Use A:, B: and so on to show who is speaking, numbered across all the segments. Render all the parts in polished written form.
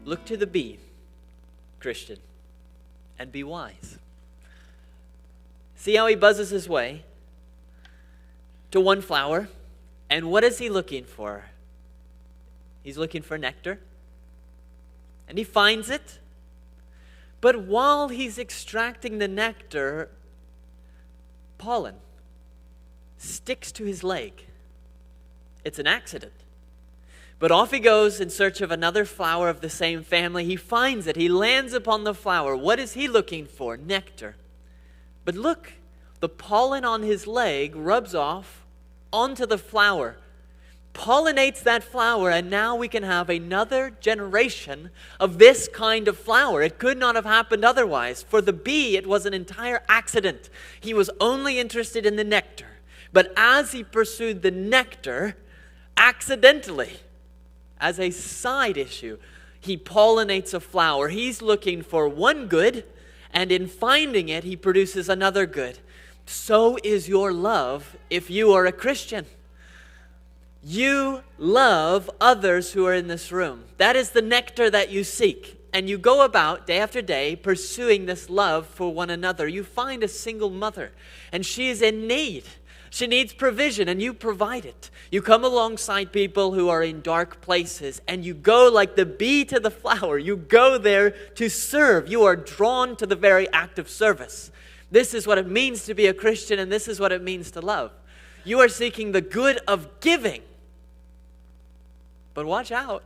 A: Look to the bee, Christian, and be wise. See how he buzzes his way to one flower, and what is he looking for? He's looking for nectar, and he finds it. But while he's extracting the nectar, pollen sticks to his leg. It's an accident. But off he goes in search of another flower of the same family. He finds it. He lands upon the flower. What is he looking for? Nectar. But look, the pollen on his leg rubs off onto the flower, pollinates that flower, and now we can have another generation of this kind of flower. It could not have happened otherwise. For the bee, it was an entire accident. He was only interested in the nectar. But as he pursued the nectar, accidentally, as a side issue, he pollinates a flower. He's looking for one good, and in finding it, he produces another good. So is your love if you are a Christian. You love others who are in this room. That is the nectar that you seek. And you go about day after day pursuing this love for one another. You find a single mother, and she is in need. She needs provision, and you provide it. You come alongside people who are in dark places, and you go like the bee to the flower. You go there to serve. You are drawn to the very act of service. This is what it means to be a Christian, and this is what it means to love. You are seeking the good of giving. But watch out,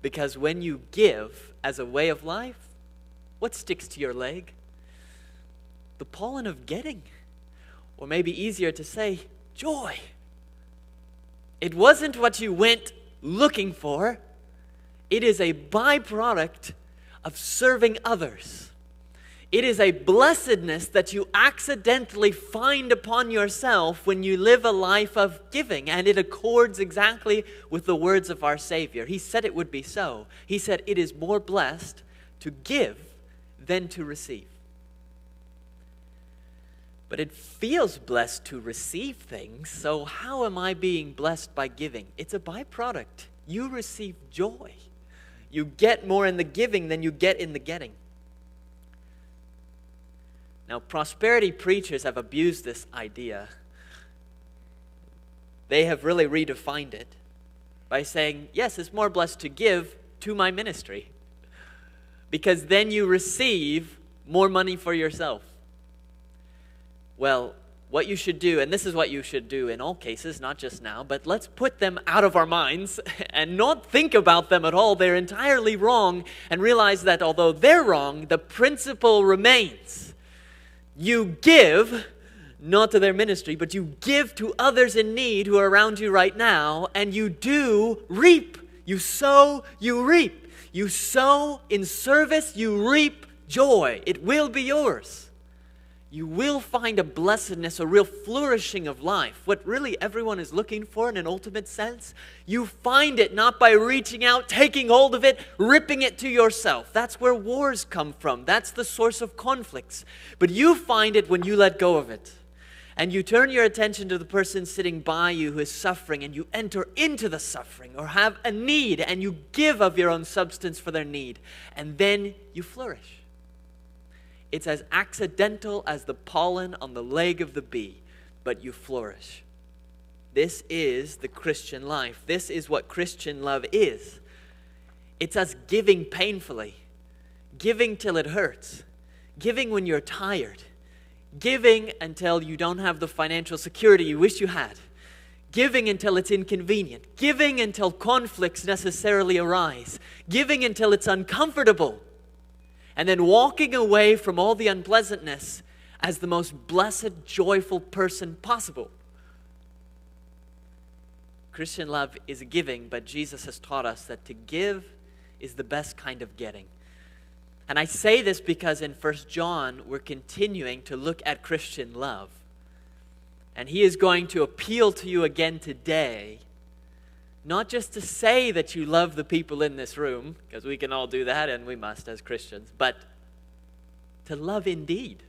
A: because when you give as a way of life, what sticks to your leg? The pollen of getting. Or maybe easier to say, joy. It wasn't what you went looking for. It is a byproduct of serving others. It is a blessedness that you accidentally find upon yourself when you live a life of giving. And it accords exactly with the words of our Savior. He said it would be so. He said, it is more blessed to give than to receive. But it feels blessed to receive things, so how am I being blessed by giving? It's a byproduct. You receive joy. You get more in the giving than you get in the getting. Now, prosperity preachers have abused this idea. They have really redefined it by saying, yes, it's more blessed to give to my ministry, because then you receive more money for yourself. Well, what you should do, and this is what you should do in all cases, not just now, but let's put them out of our minds and not think about them at all. They're entirely wrong, and realize that although they're wrong, the principle remains. You give, not to their ministry, but you give to others in need who are around you right now, and you do reap. You sow, you reap. You sow in service, you reap joy. It will be yours. You will find a blessedness, a real flourishing of life. What really everyone is looking for in an ultimate sense, you find it not by reaching out, taking hold of it, ripping it to yourself. That's where wars come from. That's the source of conflicts. But you find it when you let go of it. And you turn your attention to the person sitting by you who is suffering, and you enter into the suffering or have a need, and you give of your own substance for their need. And then you flourish. It's as accidental as the pollen on the leg of the bee, but you flourish. This is the Christian life. This is what Christian love is. It's us giving painfully, giving till it hurts, giving when you're tired, giving until you don't have the financial security you wish you had, giving until it's inconvenient, giving until conflicts necessarily arise, giving until it's uncomfortable, and then walking away from all the unpleasantness as the most blessed, joyful person possible. Christian love is giving, but Jesus has taught us that to give is the best kind of getting. And I say this because in 1 John, we're continuing to look at Christian love. And he is going to appeal to you again today, not just to say that you love the people in this room, because we can all do that, and we must as Christians, but to love indeed.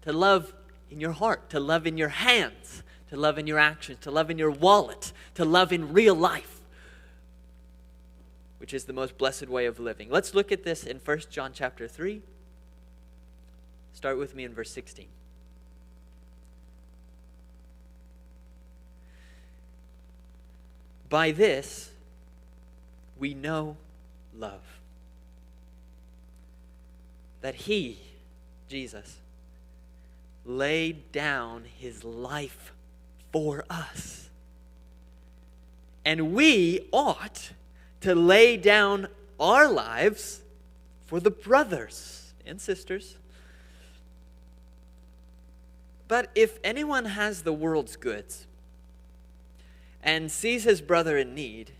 A: To love in your heart, to love in your hands, to love in your actions, to love in your wallet, to love in real life. which is the most blessed way of living. Let's look at this in 1 John chapter 3. Start with me in verse 16. By this we know love, that he, Jesus, laid down his life for us. And we ought to lay down our lives for the brothers and sisters. But if anyone has the world's goods and sees his brother in need,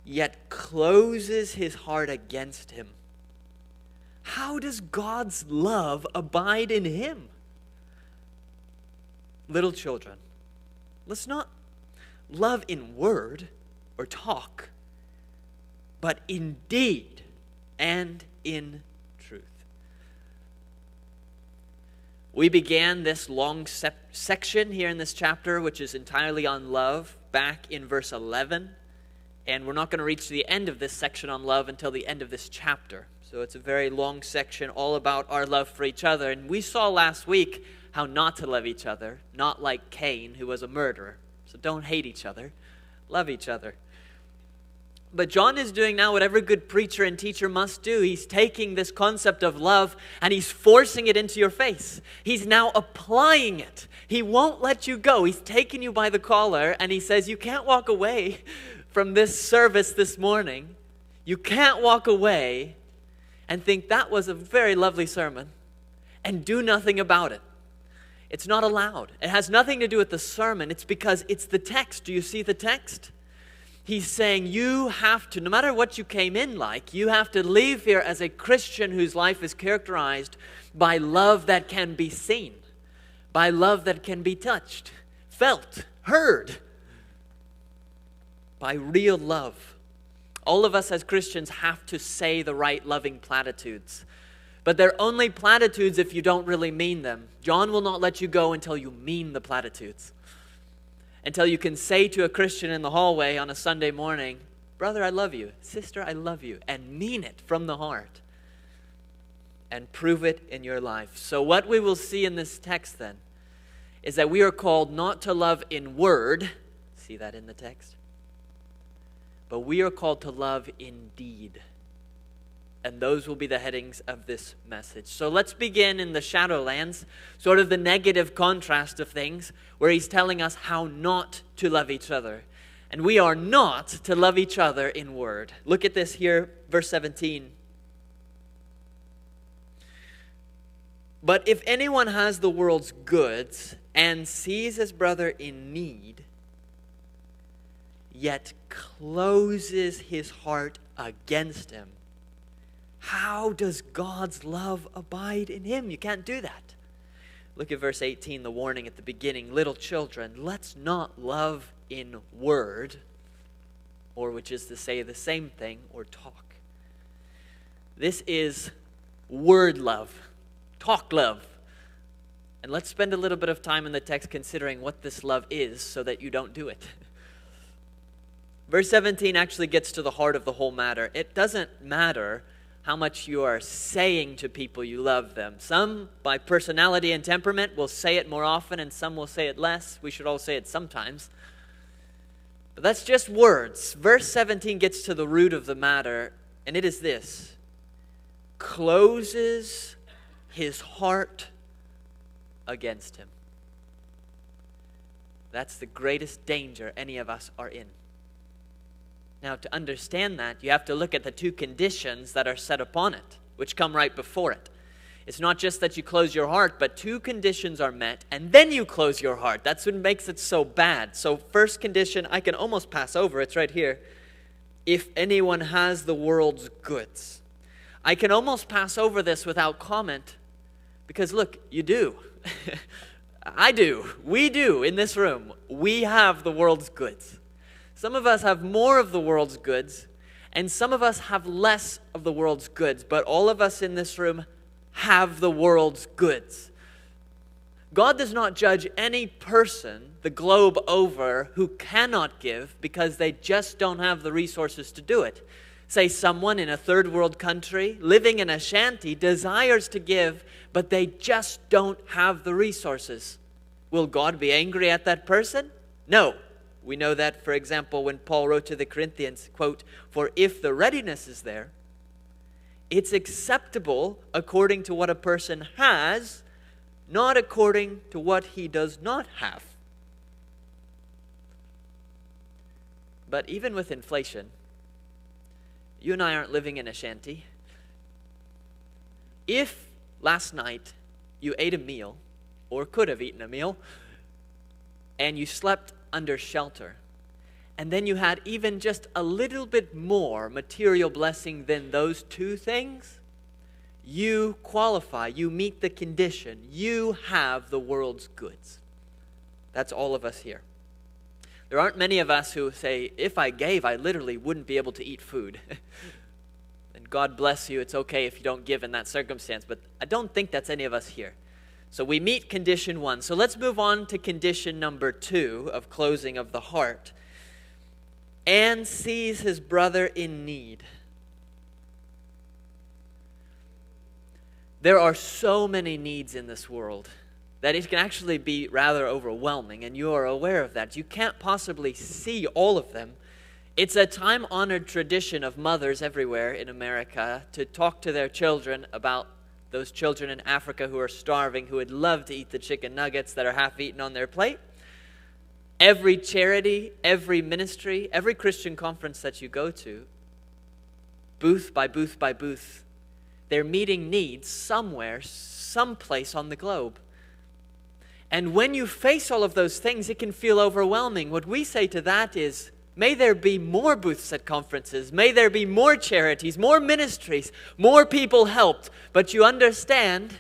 A: yet closes his heart against him, how does God's love abide in him? Little children, let's not love in word or talk, but in deed and in truth. We began this long section here in this chapter, which is entirely on love, back in verse 11. And we're not going to reach the end of this section on love until the end of this chapter. So it's a very long section all about our love for each other. And we saw last week how not to love each other, not like Cain, who was a murderer. So don't hate each other, love each other. But John is doing now what every good preacher and teacher must do. He's taking this concept of love and he's forcing it into your face. He's now applying it. He won't let you go. He's taking you by the collar and he says, you can't walk away from this service this morning. You can't walk away and think that was a very lovely sermon and do nothing about it. It's not allowed. It has nothing to do with the sermon. It's because it's the text. Do you see the text? He's saying you have to, no matter what you came in like, you have to leave here as a Christian whose life is characterized by love that can be seen, by love that can be touched, felt, heard, by real love. All of us as Christians have to say the right loving platitudes. But they're only platitudes if you don't really mean them. John will not let you go until you mean the platitudes. Until you can say to a Christian in the hallway on a Sunday morning, brother, I love you. Sister, I love you. And mean it from the heart. And prove it in your life. So what we will see in this text then is that we are called not to love in word. See that in the text? But we are called to love in deed. And those will be the headings of this message. So let's begin in the Shadowlands, sort of the negative contrast of things, where he's telling us how not to love each other. And we are not to love each other in word. Look at this here, verse 17. But if anyone has the world's goods and sees his brother in need, yet closes his heart against him, how does God's love abide in him? You can't do that. Look at verse 18, the warning at the beginning. Little children, let's not love in word, or which is to say the same thing, or talk. This is word love, talk love. And let's spend a little bit of time in the text considering what this love is so that you don't do it. Verse 17 actually gets to the heart of the whole matter. It doesn't matter how much you are saying to people you love them. Some, by personality and temperament, will say it more often, and some will say it less. We should all say it sometimes. But that's just words. Verse 17 gets to the root of the matter, and it is this: closes his heart against him. That's the greatest danger any of us are in. Now, to understand that, you have to look at the two conditions that are set upon it, which come right before it. It's not just that you close your heart, but two conditions are met, and then you close your heart. That's what makes it so bad. So first condition, I can almost pass over. It's right here. If anyone has the world's goods. I can almost pass over this without comment, because look, you do. I do. We do in this room. We have the world's goods. Some of us have more of the world's goods, and some of us have less of the world's goods, but all of us in this room have the world's goods. God does not judge any person the globe over who cannot give because they just don't have the resources to do it. Say someone in a third world country living in a shanty desires to give, but they just don't have the resources. Will God be angry at that person? No. We know that, for example, when Paul wrote to the Corinthians, quote, "For if the readiness is there, it's acceptable according to what a person has, not according to what he does not have." But even with inflation, you and I aren't living in a shanty. If last night you ate a meal, or could have eaten a meal, and you slept under shelter, and then you had even just a little bit more material blessing than those two things, you qualify, you meet the condition, you have the world's goods. That's all of us here. There aren't many of us who say, if I gave, I literally wouldn't be able to eat food. And God bless you, it's okay if you don't give in that circumstance, but I don't think that's any of us here. So we meet condition one. So let's move on to condition number 2 of closing of the heart. And sees his brother in need. There are so many needs in this world that it can actually be rather overwhelming, and you are aware of that. You can't possibly see all of them. It's a time-honored tradition of mothers everywhere in America to talk to their children about those children in Africa who are starving, who would love to eat the chicken nuggets that are half eaten on their plate. Every charity, every ministry, every Christian conference that you go to, booth by booth by booth, they're meeting needs somewhere, someplace on the globe. And when you face all of those things, it can feel overwhelming. What we say to that is, may there be more booths at conferences. May there be more charities, more ministries, more people helped. But you understand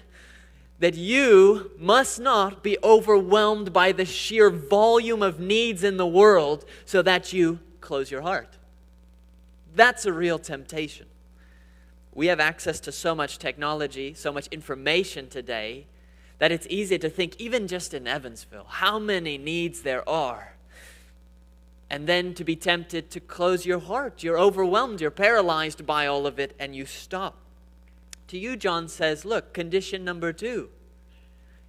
A: that you must not be overwhelmed by the sheer volume of needs in the world so that you close your heart. That's a real temptation. We have access to so much technology, so much information today, that it's easy to think, even just in Evansville, how many needs there are. And then to be tempted to close your heart. You're overwhelmed, you're paralyzed by all of it, and you stop. To you, John says, look, condition number 2.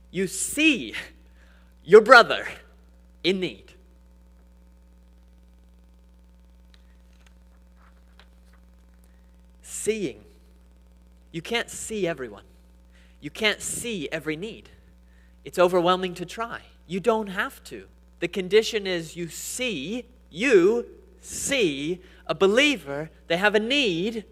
A: You see your brother in need. Seeing. You can't see everyone. You can't see every need. It's overwhelming to try. You don't have to. The condition is you see a believer, they have a need.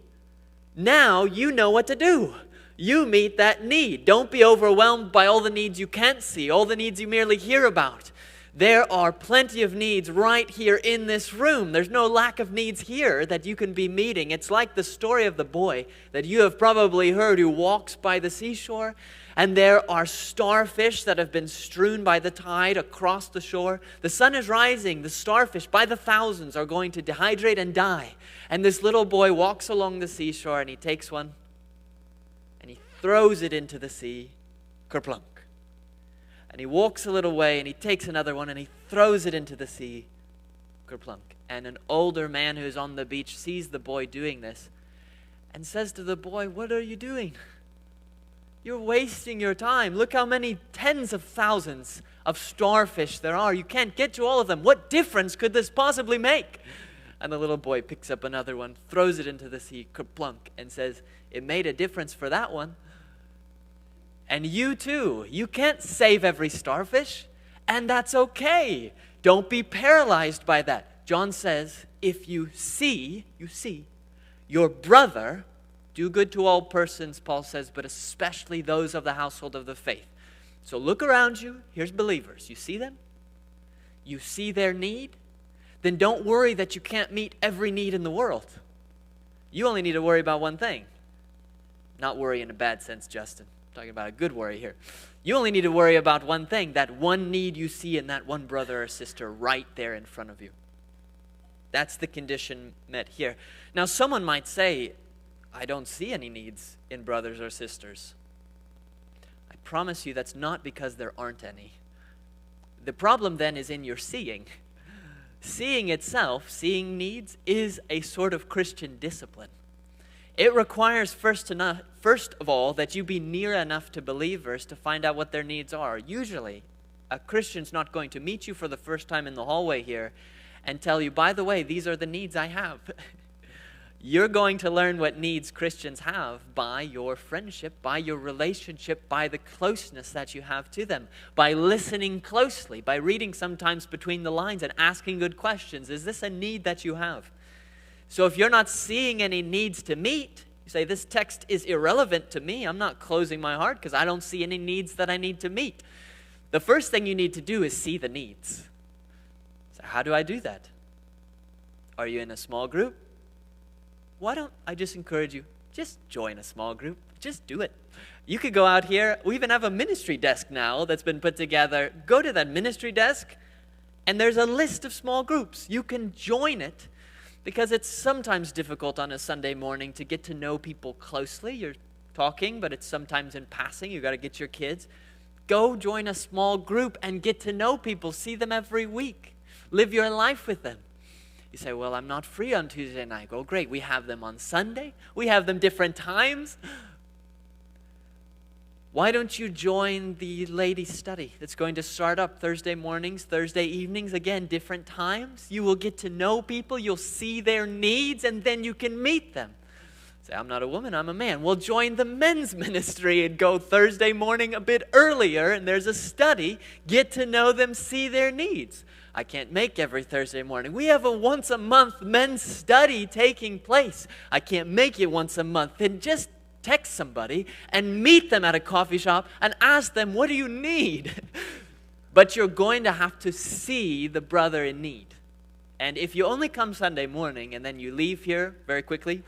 A: Now you know what to do. You meet that need. Don't be overwhelmed by all the needs you can't see, all the needs you merely hear about. There are plenty of needs right here in this room. There's no lack of needs here that you can be meeting. It's like the story of the boy that you have probably heard who walks by the seashore, and there are starfish that have been strewn by the tide across the shore. The sun is rising. The starfish by the thousands are going to dehydrate and die. And this little boy walks along the seashore, and he takes one and he throws it into the sea, kerplunk. And he walks a little way, and he takes another one, and he throws it into the sea, kerplunk. And an older man who's on the beach sees the boy doing this and says to the boy, "What are you doing? You're wasting your time. Look how many tens of thousands of starfish there are. You can't get to all of them. What difference could this possibly make?" And the little boy picks up another one, throws it into the sea, kerplunk, and says, "It made a difference for that one. And you too, you can't save every starfish, and that's okay. Don't be paralyzed by that." John says, if you see your brother, do good to all persons, Paul says, but especially those of the household of the faith. So look around you, here's believers. You see them? You see their need? Then don't worry that you can't meet every need in the world. You only need to worry about one thing. Not worry in a bad sense, Justin. Talking about a good worry here. You only need to worry about one thing, that one need you see in that one brother or sister right there in front of you. That's the condition met here. Now, someone might say, I don't see any needs in brothers or sisters. I promise you that's not because there aren't any. The problem then is in your seeing. seeing itself, seeing needs, is a sort of Christian discipline. It requires first of all that you be near enough to believers to find out what their needs are. Usually, a Christian's not going to meet you for the first time in the hallway here and tell you, by the way, these are the needs I have. You're going to learn what needs Christians have by your friendship, by your relationship, by the closeness that you have to them, by listening closely, by reading sometimes between the lines and asking good questions. Is this a need that you have? So if you're not seeing any needs to meet, you say, this text is irrelevant to me. I'm not closing my heart because I don't see any needs that I need to meet. The first thing you need to do is see the needs. So how do I do that? Are you in a small group? Why don't I just encourage you, just join a small group. Just do it. You could go out here. We even have a ministry desk now that's been put together. Go to that ministry desk, and there's a list of small groups. You can join it because it's sometimes difficult on a Sunday morning to get to know people closely. You're talking, but it's sometimes in passing. You've got to get your kids. Go join a small group and get to know people. See them every week. Live your life with them. You say, well, I'm not free on Tuesday night. Oh, great. We have them on Sunday. We have them different times. Why don't you join the ladies' study that's going to start up Thursday mornings, Thursday evenings, again, different times? You will get to know people. You'll see their needs, and then you can meet them. Say, I'm not a woman, I'm a man. Well, join the men's ministry and go Thursday morning a bit earlier, and there's a study. Get to know them, see their needs. I can't make every Thursday morning. We have a once-a-month men's study taking place. I can't make it once a month. Then just text somebody and meet them at a coffee shop and ask them, what do you need? But you're going to have to see the brother in need. And if you only come Sunday morning and then you leave here very quickly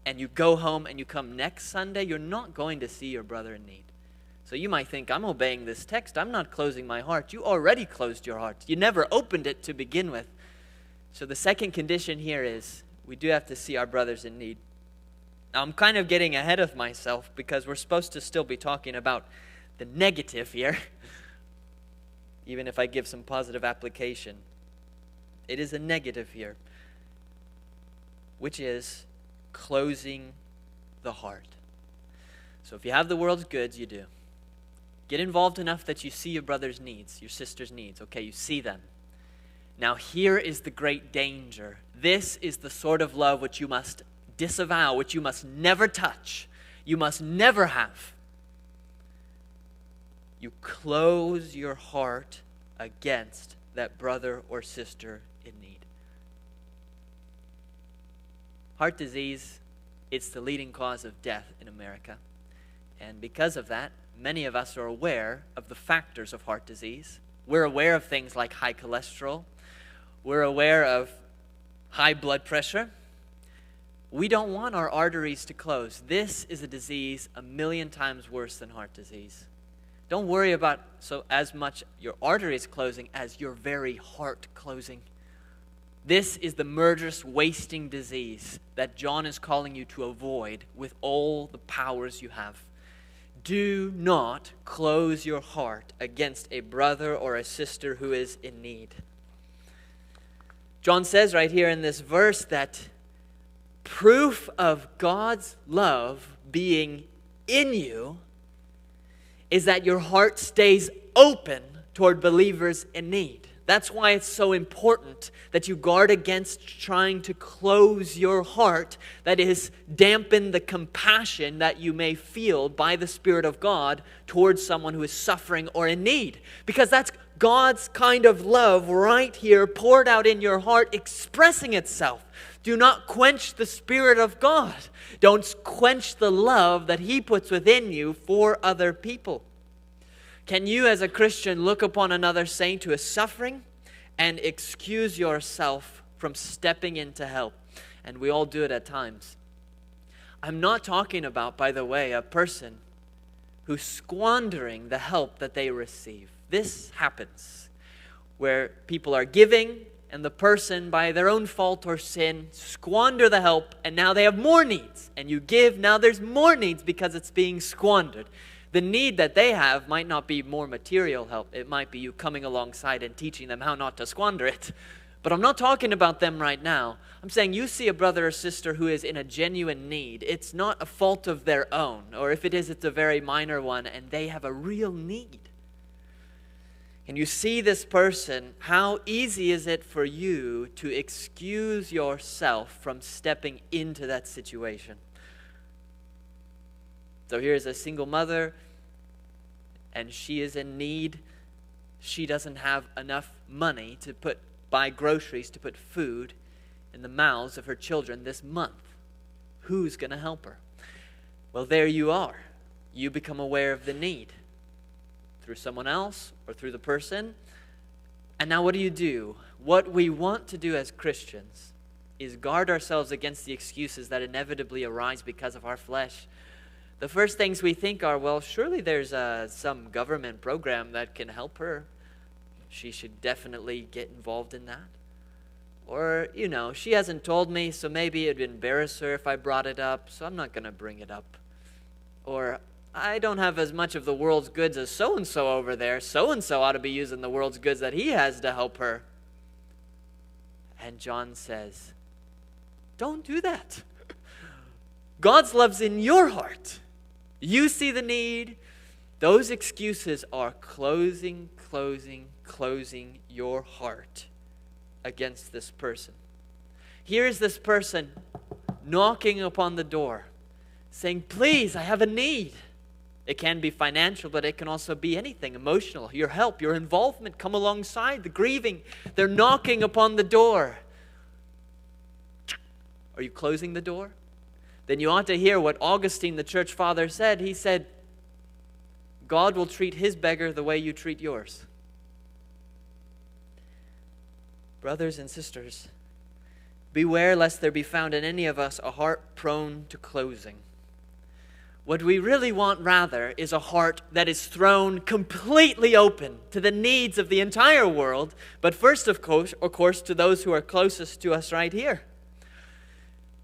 A: and you go home and you come next Sunday, you're not going to see your brother in need. So you might think, I'm obeying this text. I'm not closing my heart. You already closed your heart. You never opened it to begin with. So the second condition here is we do have to see our brothers in need. Now, I'm kind of getting ahead of myself because we're supposed to still be talking about the negative here, even if I give some positive application. It is a negative here, which is closing the heart. So if you have the world's goods, you do. Get involved enough that you see your brother's needs, your sister's needs. Okay, you see them. Now here is the great danger. This is the sort of love which you must disavow, which you must never touch. You must never have. You close your heart against that brother or sister in need. Heart disease, it's the leading cause of death in America. And because of that, many of us are aware of the factors of heart disease. We're aware of things like high cholesterol. We're aware of high blood pressure. We don't want our arteries to close. This is a disease 1,000,000 times worse than heart disease. Don't worry about as much your arteries closing as your very heart closing. This is the murderous, wasting disease that John is calling you to avoid with all the powers you have. Do not close your heart against a brother or a sister who is in need. John says right here in this verse that proof of God's love being in you is that your heart stays open toward believers in need. That's why it's so important that you guard against trying to close your heart, that is, dampen the compassion that you may feel by the Spirit of God towards someone who is suffering or in need. Because that's God's kind of love right here poured out in your heart, expressing itself. Do not quench the Spirit of God. Don't quench the love that He puts within you for other people. Can you as a Christian look upon another saint who is suffering and excuse yourself from stepping in to help? And we all do it at times. I'm not talking about, by the way, a person who's squandering the help that they receive. This happens where people are giving and the person, by their own fault or sin, squander the help and now they have more needs. And you give, now there's more needs because it's being squandered. The need that they have might not be more material help. It might be you coming alongside and teaching them how not to squander it. But I'm not talking about them right now. I'm saying you see a brother or sister who is in a genuine need. It's not a fault of their own, or if it is, it's a very minor one, and they have a real need. And you see this person, how easy is it for you to excuse yourself from stepping into that situation? So here's a single mother, and she is in need. She doesn't have enough money to buy groceries to put food in the mouths of her children this month. Who's going to help her? Well, there you are. You become aware of the need through someone else or through the person. And now what do? What we want to do as Christians is guard ourselves against the excuses that inevitably arise because of our flesh. The first things we think are, well, surely there's some government program that can help her. She should definitely get involved in that. Or, she hasn't told me, so maybe it'd embarrass her if I brought it up, so I'm not going to bring it up. Or, I don't have as much of the world's goods as so-and-so over there. So-and-so ought to be using the world's goods that he has to help her. And John says, don't do that. God's love's in your heart. You see the need. Those excuses are closing your heart against this person. Here is this person knocking upon the door, saying, please, I have a need. It can be financial, but it can also be anything, emotional. Your help, your involvement, come alongside the grieving. They're knocking upon the door. Are you closing the door? Then you ought to hear what Augustine, the church father, said. He said, God will treat his beggar the way you treat yours. Brothers and sisters, beware lest there be found in any of us a heart prone to closing. What we really want, rather, is a heart that is thrown completely open to the needs of the entire world, but first, of course, to those who are closest to us right here.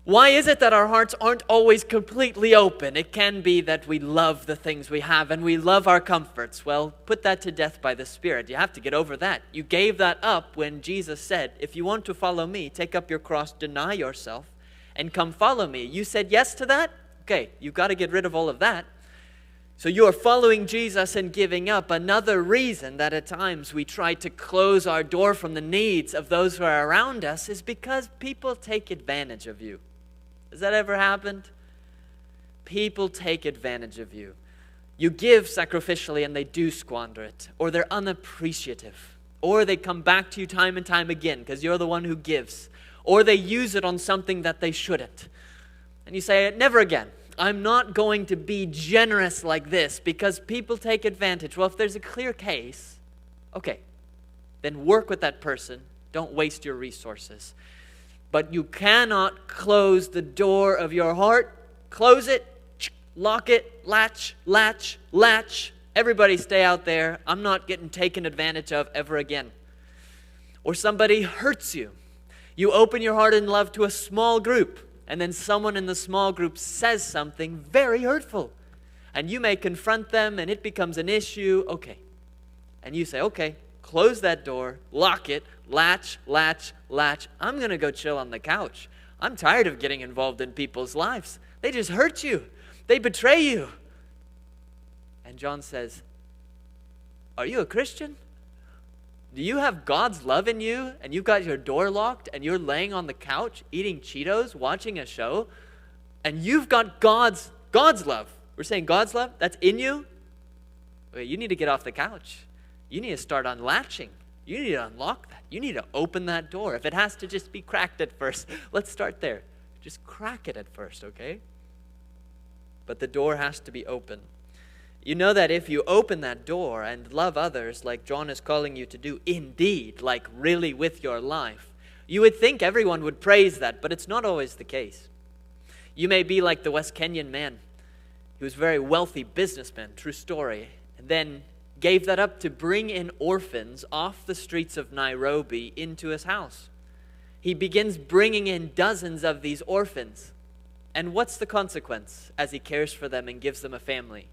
A: Why is it that our hearts aren't always completely open? It can be that we love the things we have and we love our comforts. Well, put that to death by the Spirit. You have to get over that. You gave that up when Jesus said, if you want to follow me, take up your cross, deny yourself, and come follow me. You said yes to that? Okay, you've got to get rid of all of that. So you are following Jesus and giving up. Another reason that at times we try to close our door from the needs of those who are around us is because people take advantage of you. Has that ever happened? People take advantage of you. You give sacrificially and they do squander it. Or they're unappreciative. Or they come back to you time and time again because you're the one who gives. Or they use it on something that they shouldn't. And you say, never again. I'm not going to be generous like this because people take advantage. Well, if there's a clear case, okay, then work with that person. Don't waste your resources. But you cannot close the door of your heart. Close it, lock it, latch. Everybody stay out there. I'm not getting taken advantage of ever again. Or somebody hurts you. You open your heart in love to a small group, and then someone in the small group says something very hurtful. And you may confront them, and it becomes an issue. Okay. And you say, okay, close that door, lock it, latch. I'm going to go chill on the couch. I'm tired of getting involved in people's lives. They just hurt you. They betray you. And John says, are you a Christian? Do you have God's love in you and you've got your door locked and you're laying on the couch eating Cheetos, watching a show, and you've got God's love? We're saying God's love? That's in you? Well, you need to get off the couch. You need to start unlatching. You need to unlock that. You need to open that door. If it has to just be cracked at first, let's start there. Just crack it at first, okay? But the door has to be open. You know that if you open that door and love others like John is calling you to do, indeed, like really with your life, you would think everyone would praise that, but it's not always the case. You may be like the West Kenyan man. He was a very wealthy businessman, true story, and then gave that up to bring in orphans off the streets of Nairobi into his house. He begins bringing in dozens of these orphans. And what's the consequence as he cares for them and gives them a family?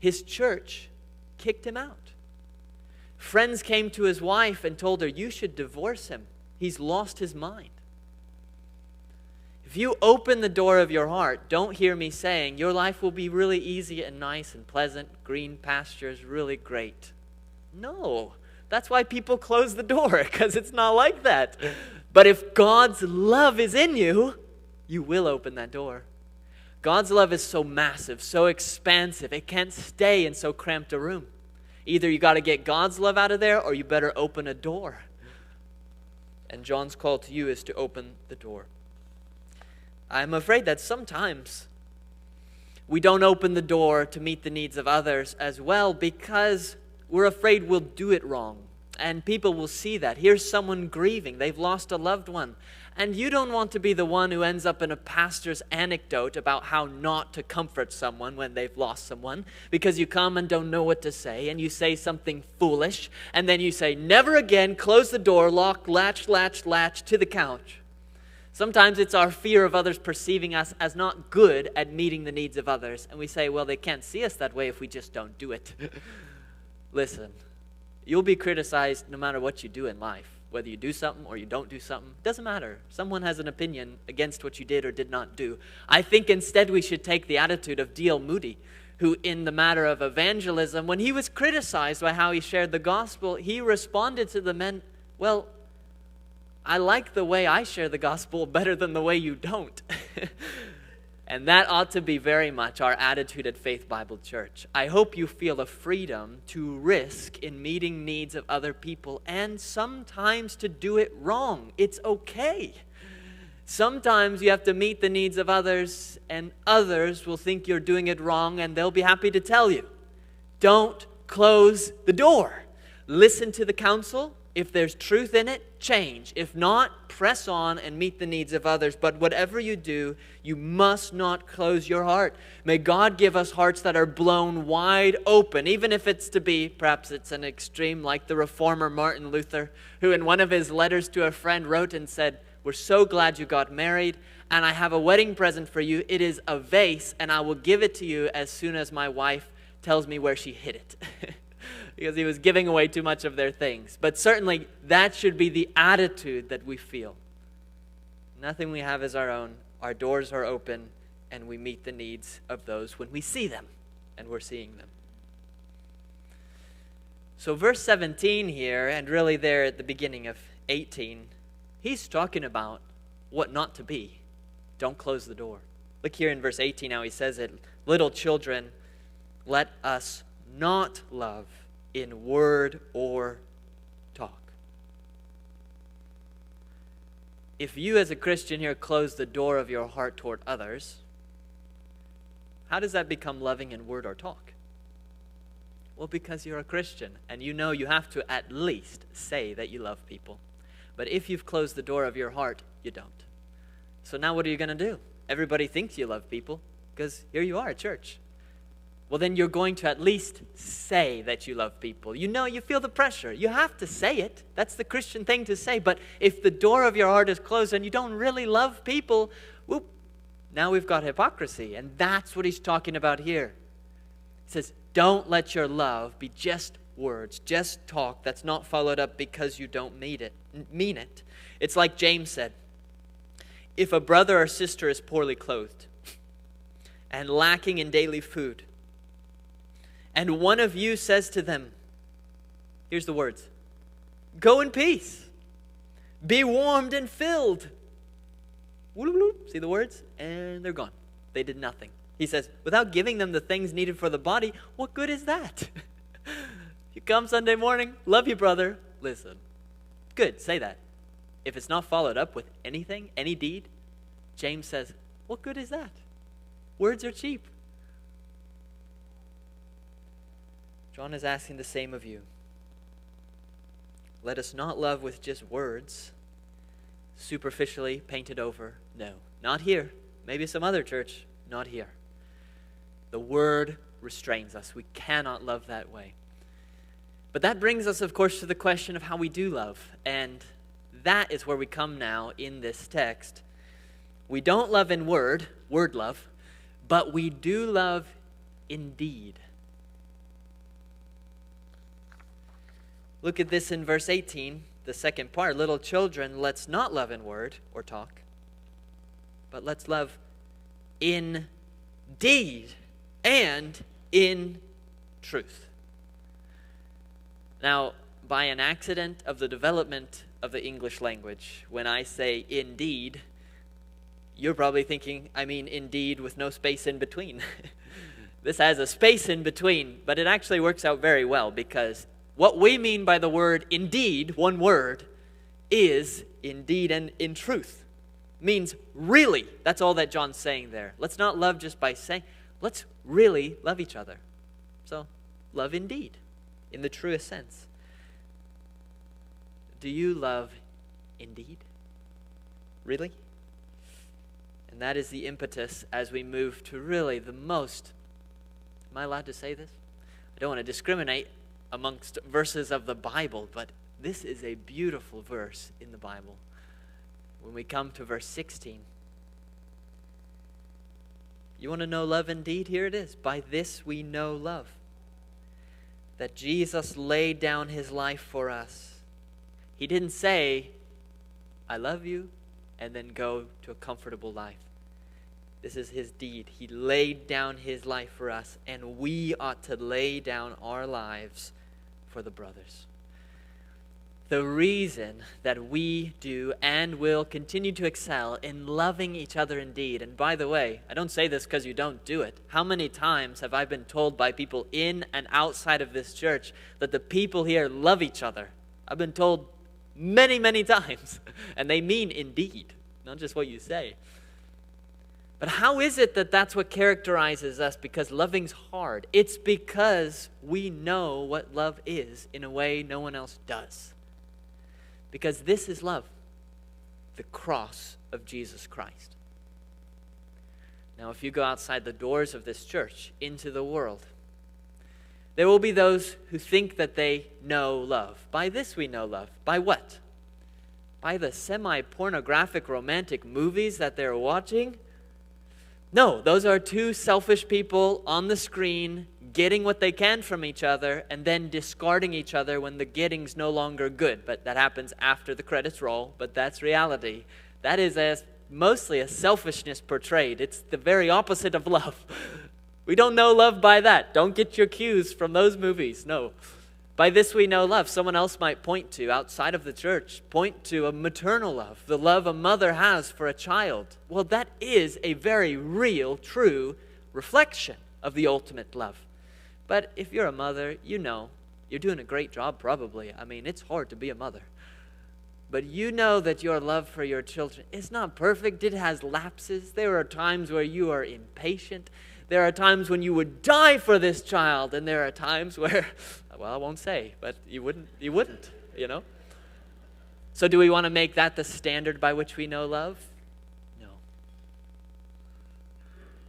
A: His church kicked him out. Friends came to his wife and told her, you should divorce him. he's lost his mind. If you open the door of your heart, don't hear me saying your life will be really easy and nice and pleasant, green pastures, really great. No, that's why people close the door, because it's not like that. But if God's love is in you, you will open that door. God's love is so massive, so expansive, it can't stay in so cramped a room. Either you got to get God's love out of there, or you better open a door. And John's call to you is to open the door. I'm afraid that sometimes we don't open the door to meet the needs of others as well because we're afraid we'll do it wrong. And people will see that. Here's someone grieving. They've lost a loved one. And you don't want to be the one who ends up in a pastor's anecdote about how not to comfort someone when they've lost someone, because you come and don't know what to say, and you say something foolish, and then you say, never again, close the door, lock, latch to the couch. Sometimes it's our fear of others perceiving us as not good at meeting the needs of others, and we say, well, they can't see us that way if we just don't do it. Listen, you'll be criticized no matter what you do in life. Whether you do something or you don't do something, doesn't matter. Someone has an opinion against what you did or did not do. I think instead we should take the attitude of D.L. Moody, who in the matter of evangelism, when he was criticized by how he shared the gospel, he responded to the men, well, I like the way I share the gospel better than the way you don't. And that ought to be very much our attitude at Faith Bible Church. I hope you feel a freedom to risk in meeting needs of other people and sometimes to do it wrong. It's okay. Sometimes you have to meet the needs of others and others will think you're doing it wrong and they'll be happy to tell you. Don't close the door. Listen to the counsel. If there's truth in it, change. If not, press on and meet the needs of others. But whatever you do, you must not close your heart. May God give us hearts that are blown wide open, even if it's to be, perhaps it's an extreme, like the reformer Martin Luther, who in one of his letters to a friend wrote and said, we're so glad you got married, and I have a wedding present for you. It is a vase, and I will give it to you as soon as my wife tells me where she hid it. Because he was giving away too much of their things. But certainly that should be the attitude that we feel. Nothing we have is our own. Our doors are open and we meet the needs of those when we see them and we're seeing them. So verse 17 here, and really there at the beginning of 18, he's talking about what not to be. Don't close the door. Look here in verse 18 how he says it. Little children, let us not love in word or talk. If you as a Christian here close the door of your heart toward others, how does that become loving in word or talk? Well, because you're a Christian and you know you have to at least say that you love people. But if you've closed the door of your heart, you don't. So now what are you going to do? Everybody thinks you love people because here you are at church. Well, then you're going to at least say that you love people. You know, you feel the pressure. You have to say it. That's the Christian thing to say. But if the door of your heart is closed and you don't really love people, whoop, now we've got hypocrisy. And that's what he's talking about here. He says, don't let your love be just words, just talk that's not followed up because you don't mean it. It's like James said, if a brother or sister is poorly clothed and lacking in daily food, and one of you says to them, here's the words, go in peace, be warmed and filled. See the words? And they're gone. They did nothing. He says, without giving them the things needed for the body, what good is that? You come Sunday morning, love you, brother. Listen, good, say that. If it's not followed up with anything, any deed, James says, what good is that? Words are cheap. John is asking the same of you. Let us not love with just words, superficially painted over. No, not here. Maybe some other church, not here. The word restrains us. We cannot love that way. But that brings us, of course, to the question of how we do love. And that is where we come now in this text. We don't love in word love, but we do love in deed. Look at this in verse 18. the second part, little children, let's not love in word or talk, but let's love in deed and in truth. Now, by an accident of the development of the English language, when I say indeed, you're probably thinking, I mean indeed with no space in between. This has a space in between, but it actually works out very well, because what we mean by the word indeed, one word, is indeed and in truth. Means really. That's all that John's saying there. Let's not love just by saying, let's really love each other. So, love indeed, in the truest sense. Do you love indeed? Really? And that is the impetus as we move to really the most, am I allowed to say this? I don't want to discriminate amongst verses of the Bible, but this is a beautiful verse in the Bible. When we come to verse 16, you want to know love indeed? Here it is. By this we know love, that Jesus laid down his life for us. He didn't say, I love you, and then go to a comfortable life. This is his deed. He laid down his life for us, and we ought to lay down our lives for the brothers. The reason that we do and will continue to excel in loving each other indeed, and by the way, I don't say this because you don't do it. How many times have I been told by people in and outside of this church that the people here love each other? I've been told many, many times, and they mean indeed, not just what you say. But how is it that that's what characterizes us? Because loving's hard. It's because we know what love is in a way no one else does. Because this is love, the cross of Jesus Christ. Now, if you go outside the doors of this church into the world, there will be those who think that they know love. By this we know love. By what? By the semi-pornographic romantic movies that they're watching? No, those are two selfish people on the screen getting what they can from each other and then discarding each other when the getting's no longer good. But that happens after the credits roll, but that's reality. That is mostly a selfishness portrayed. It's the very opposite of love. We don't know love by that. Don't get your cues from those movies. No. By this we know love. Someone else might point to, outside of the church, point to a maternal love, the love a mother has for a child. Well, that is a very real, true reflection of the ultimate love. But if you're a mother, you know, you're doing a great job probably. I mean, it's hard to be a mother. But you know that your love for your children is not perfect. It has lapses. There are times where you are impatient. There are times when you would die for this child, and there are times where, well, I won't say, but you wouldn't, you know? So do we want to make that the standard by which we know love? No.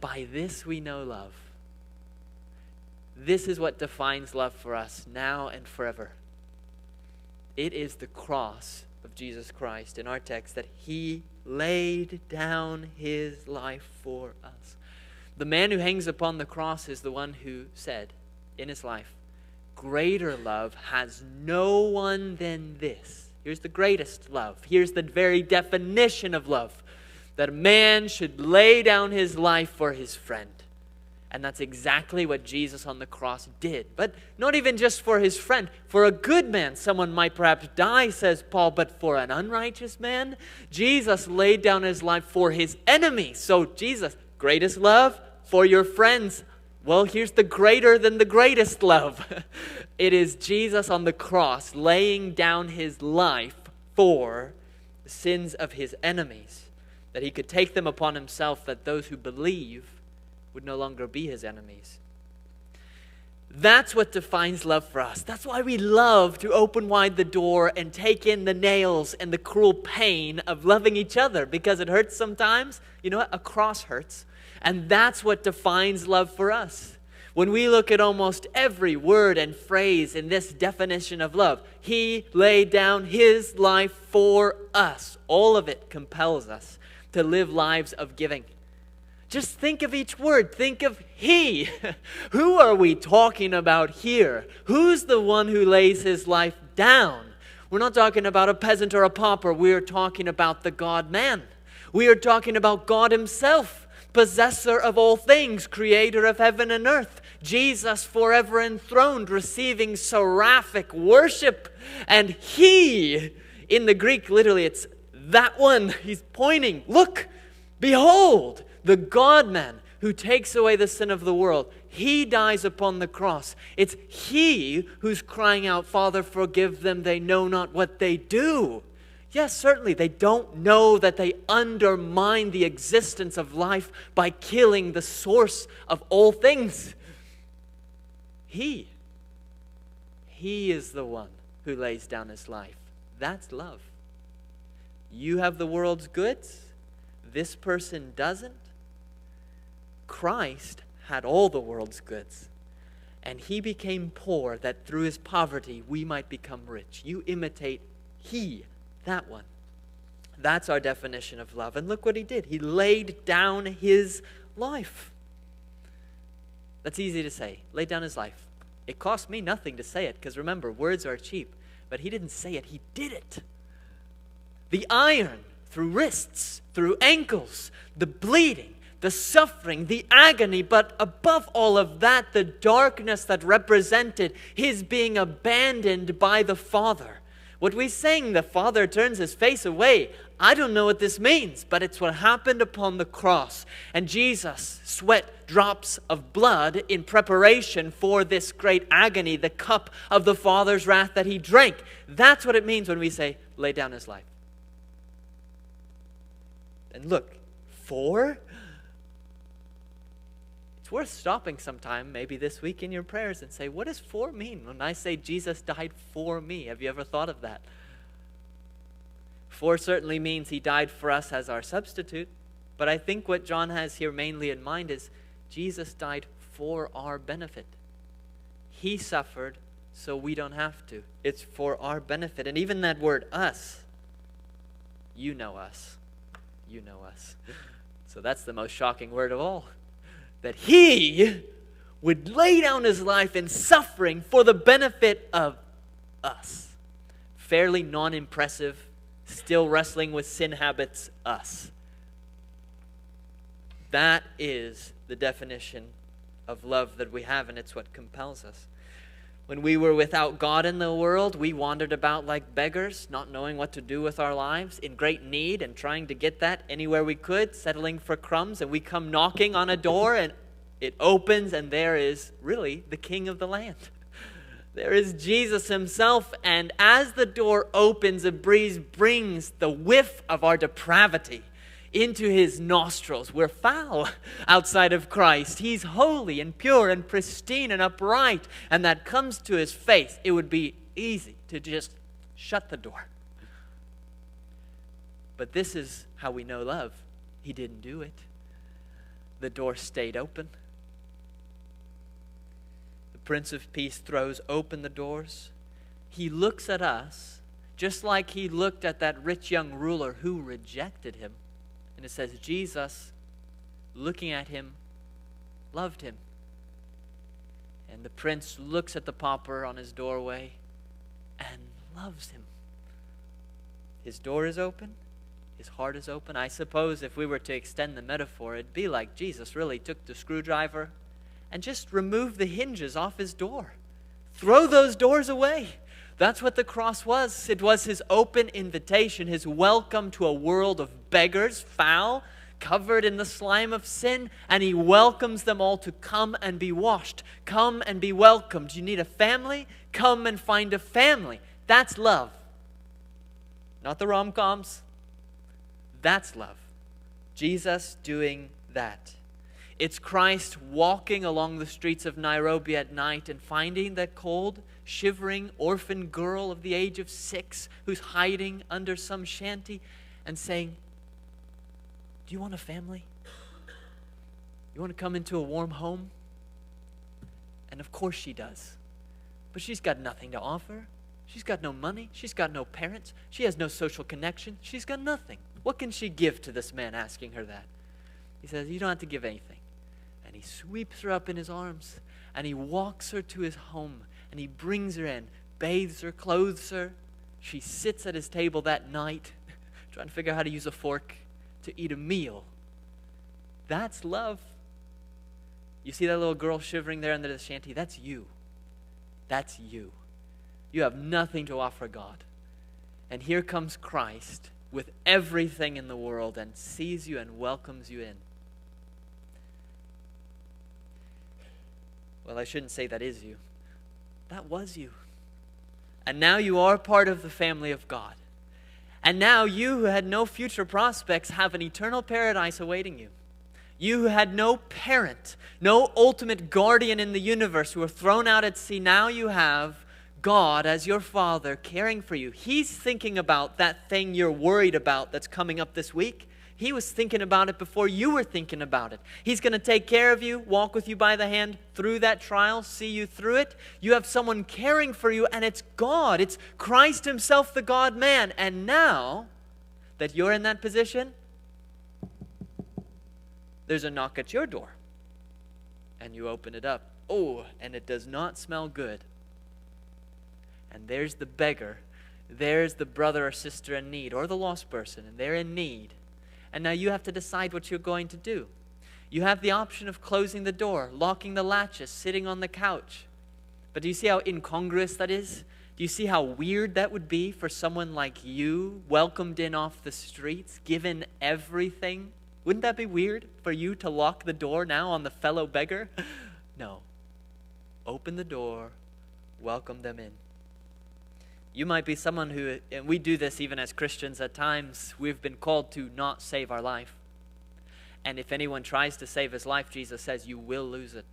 A: By this we know love. This is what defines love for us now and forever. It is the cross of Jesus Christ in our text, that he laid down his life for us. The man who hangs upon the cross is the one who said in his life, greater love has no one than this. Here's the greatest love. Here's the very definition of love. That a man should lay down his life for his friend. And that's exactly what Jesus on the cross did. But not even just for his friend. For a good man, someone might perhaps die, says Paul. But for an unrighteous man, Jesus laid down his life for his enemy. So Jesus, greatest love for your friends. Well, here's the greater than the greatest love. It is Jesus on the cross laying down his life for the sins of his enemies, that he could take them upon himself, that those who believe would no longer be his enemies. That's what defines love for us. That's why we love to open wide the door and take in the nails and the cruel pain of loving each other, because it hurts sometimes. You know what? A cross hurts. And that's what defines love for us. When we look at almost every word and phrase in this definition of love, he laid down his life for us. All of it compels us to live lives of giving. Just think of each word. Think of he. Who are we talking about here? Who's the one who lays his life down? We're not talking about a peasant or a pauper. We are talking about the God-man. We are talking about God himself, possessor of all things, creator of heaven and earth. Jesus forever enthroned, receiving seraphic worship. And he, in the Greek, literally, it's that one. He's pointing. Look, behold, the God-man who takes away the sin of the world. He dies upon the cross. It's he who's crying out, Father, forgive them. They know not what they do. Yes, certainly, they don't know that they undermine the existence of life by killing the source of all things. He is the one who lays down his life. That's love. You have the world's goods. This person doesn't. Christ had all the world's goods. And he became poor that through his poverty we might become rich. You imitate he, that one. That's our definition of love. And look what he did. He laid down his life. That's easy to say. Laid down his life. It cost me nothing to say it, because remember, words are cheap. But he didn't say it, he did it. The iron through wrists, through ankles, the bleeding, the suffering, the agony, but above all of that, the darkness that represented his being abandoned by the Father. What we sing, the Father turns his face away. I don't know what this means, but it's what happened upon the cross. And Jesus sweat drops of blood in preparation for this great agony, the cup of the Father's wrath that he drank. That's what it means when we say, lay down his life. And look, it's worth stopping sometime, maybe this week in your prayers, and say, what does for mean when I say Jesus died for me? Have you ever thought of that? For certainly means he died for us as our substitute, but I think what John has here mainly in mind is Jesus died for our benefit. He suffered so we don't have to. It's for our benefit. And even that word us, you know us. You know us. So that's the most shocking word of all. That he would lay down his life in suffering for the benefit of us. Fairly non-impressive, still wrestling with sin habits, us. That is the definition of love that we have, and it's what compels us. When we were without God in the world, we wandered about like beggars, not knowing what to do with our lives, in great need and trying to get that anywhere we could, settling for crumbs. And we come knocking on a door and it opens, and there is really the King of the land. There is Jesus himself. And as the door opens, a breeze brings the whiff of our depravity into his nostrils. We're foul outside of Christ. He's holy and pure and pristine and upright. And that comes to his face. It would be easy to just shut the door. But this is how we know love. He didn't do it. The door stayed open. The Prince of Peace throws open the doors. He looks at us just like he looked at that rich young ruler who rejected him. And it says, Jesus, looking at him, loved him. And the prince looks at the pauper on his doorway and loves him. His door is open. His heart is open. I suppose if we were to extend the metaphor, it'd be like Jesus really took the screwdriver and just removed the hinges off his door. Throw those doors away. That's what the cross was. It was his open invitation, his welcome to a world of beggars, foul, covered in the slime of sin, and he welcomes them all to come and be washed. Come and be welcomed. You need a family? Come and find a family. That's love. Not the rom-coms. That's love. Jesus doing that. It's Christ walking along the streets of Nairobi at night and finding that cold, shivering orphan girl of the age of 6 who's hiding under some shanty and saying, do you want a family? You want to come into a warm home? And of course she does. But she's got nothing to offer. She's got no money. She's got no parents. She has no social connection. She's got nothing. What can she give to this man asking her that? He says, you don't have to give anything. And he sweeps her up in his arms, and he walks her to his home, and he brings her in, bathes her, clothes her, She sits at his table that night trying to figure out how to use a fork to eat a meal. That's love. You see that little girl shivering there under the shanty? That's you. That's you. You have nothing to offer God. And here comes Christ with everything in the world and sees you and welcomes you in. Well, I shouldn't say that is you. That was you. And now you are part of the family of God. And now you who had no future prospects have an eternal paradise awaiting you. You who had no parent, no ultimate guardian in the universe, who were thrown out at sea, now you have God as your Father caring for you. He's thinking about that thing you're worried about that's coming up this week. He was thinking about it before you were thinking about it. He's going to take care of you, walk with you by the hand through that trial, see you through it. You have someone caring for you, and it's God. It's Christ himself, the God-man. And now that you're in that position, there's a knock at your door. And you open it up. Oh, and it does not smell good. And there's the beggar. There's the brother or sister in need, or the lost person, and they're in need. And now you have to decide what you're going to do. You have the option of closing the door, locking the latches, sitting on the couch. But do you see how incongruous that is? Do you see how weird that would be for someone like you, welcomed in off the streets, given everything? Wouldn't that be weird for you to lock the door now on the fellow beggar? No. Open the door, welcome them in. You might be someone who, and we do this even as Christians at times, we've been called to not save our life. And if anyone tries to save his life, Jesus says, you will lose it.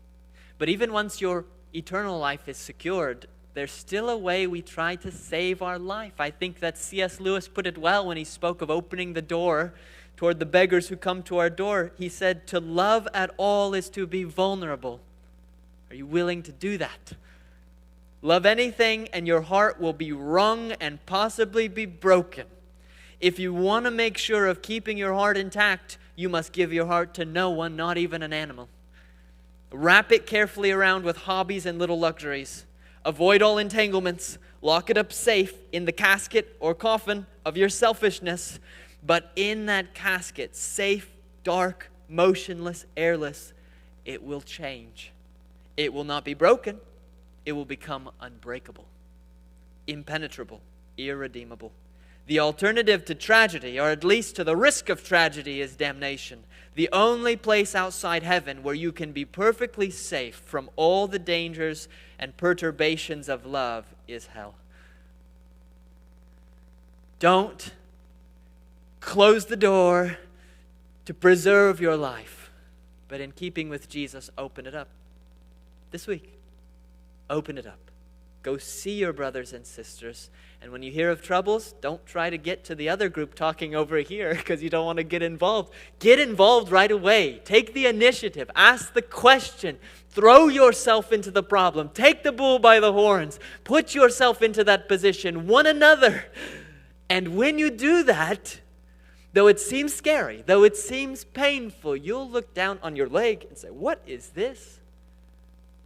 A: But even once your eternal life is secured, there's still a way we try to save our life. I think that C.S. Lewis put it well when he spoke of opening the door toward the beggars who come to our door. He said, to love at all is to be vulnerable. Are you willing to do that? Love anything and your heart will be wrung and possibly be broken. If you want to make sure of keeping your heart intact, you must give your heart to no one, not even an animal. Wrap it carefully around with hobbies and little luxuries. Avoid all entanglements. Lock it up safe in the casket or coffin of your selfishness. But in that casket, safe, dark, motionless, airless, it will change. It will not be broken. It will become unbreakable, impenetrable, irredeemable. The alternative to tragedy, or at least to the risk of tragedy, is damnation. The only place outside heaven where you can be perfectly safe from all the dangers and perturbations of love is hell. Don't close the door to preserve your life, but in keeping with Jesus, open it up. This week. Open it up. Go see your brothers and sisters. And when you hear of troubles, don't try to get to the other group talking over here because you don't want to get involved. Get involved right away. Take the initiative. Ask the question. Throw yourself into the problem. Take the bull by the horns. Put yourself into that position. One another. And when you do that, though it seems scary, though it seems painful, you'll look down on your leg and say, what is this?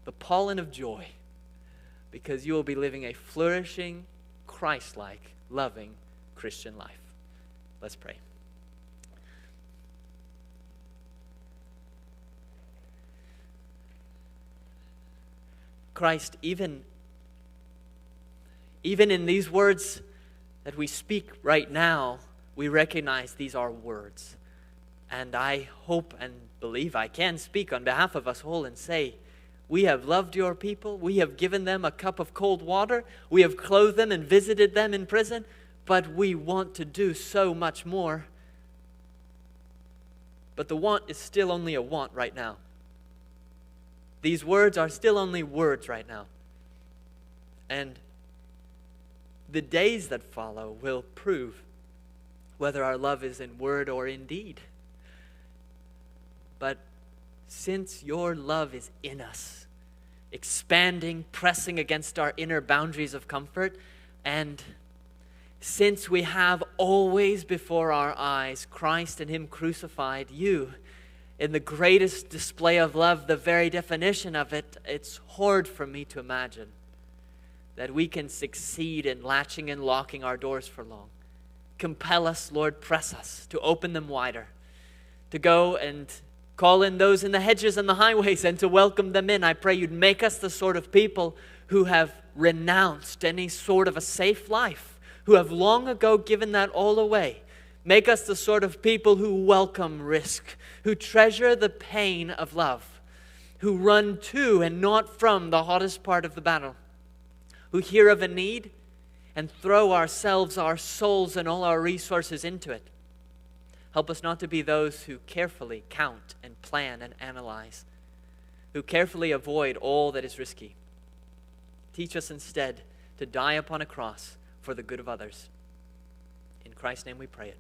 A: The pollen of joy. Because you will be living a flourishing, Christ-like, loving Christian life. Let's pray. Christ, even in these words that we speak right now, we recognize these are words. And I hope and believe I can speak on behalf of us all and say, we have loved your people. We have given them a cup of cold water. We have clothed them and visited them in prison. But we want to do so much more. But the want is still only a want right now. These words are still only words right now. And the days that follow will prove whether our love is in word or in deed. But since your love is in us, expanding, pressing against our inner boundaries of comfort, and since we have always before our eyes Christ and Him crucified, you, in the greatest display of love, the very definition of it, it's hard for me to imagine that we can succeed in latching and locking our doors for long. Compel us, Lord, press us to open them wider, to go and call in those in the hedges and the highways and to welcome them in. I pray you'd make us the sort of people who have renounced any sort of a safe life, who have long ago given that all away. Make us the sort of people who welcome risk, who treasure the pain of love, who run to and not from the hottest part of the battle, who hear of a need and throw ourselves, our souls, and all our resources into it. Help us not to be those who carefully count and plan and analyze, who carefully avoid all that is risky. Teach us instead to die upon a cross for the good of others. In Christ's name we pray it.